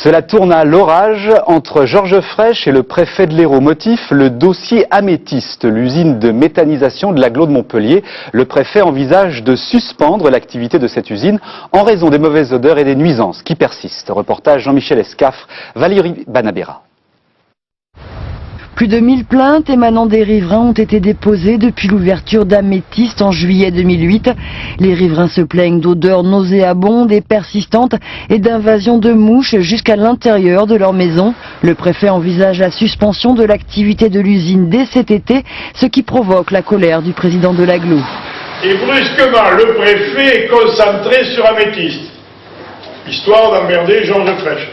Cela tourne à l'orage entre Georges Frêche et le préfet de l'Hérault. Motif, le dossier Améthyste, l'usine de méthanisation de l'agglo de Montpellier. Le préfet envisage de suspendre l'activité de cette usine en raison des mauvaises odeurs et des nuisances qui persistent. Reportage Jean-Michel Escafre, Valérie Banabera. Plus de 1000 plaintes émanant des riverains ont été déposées depuis l'ouverture d'Améthyste en juillet 2008. Les riverains se plaignent d'odeurs nauséabondes et persistantes et d'invasion de mouches jusqu'à l'intérieur de leur maison. Le préfet envisage la suspension de l'activité de l'usine dès cet été, ce qui provoque la colère du président de l'agglo. Et brusquement, le préfet est concentré sur Améthyste, histoire d'emmerder Georges Frêche.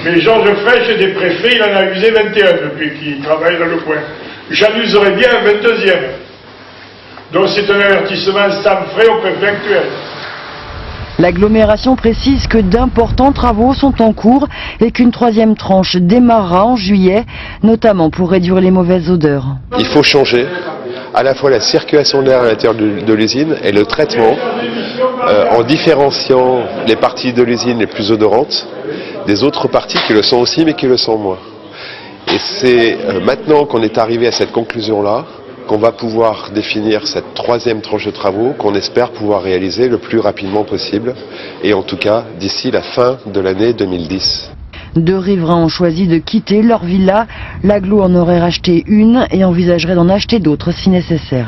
Mais Georges Frêche est des préfets, il en a usé 21 depuis qu'il travaille dans le coin. J'en userais bien un 22e. Donc c'est un avertissement sans frais au préfet actuel. L'agglomération précise que d'importants travaux sont en cours et qu'une troisième tranche démarrera en juillet, notamment pour réduire les mauvaises odeurs. Il faut changer à la fois la circulation d'air à l'intérieur de l'usine et le traitement en différenciant les parties de l'usine les plus odorantes des autres parties qui le sont aussi mais qui le sont moins. Et c'est maintenant qu'on est arrivé à cette conclusion-là qu'on va pouvoir définir cette troisième tranche de travaux qu'on espère pouvoir réaliser le plus rapidement possible et en tout cas d'ici la fin de l'année 2010. 2 riverains ont choisi de quitter leur villa. L'agglo en aurait racheté une et envisagerait d'en acheter d'autres si nécessaire.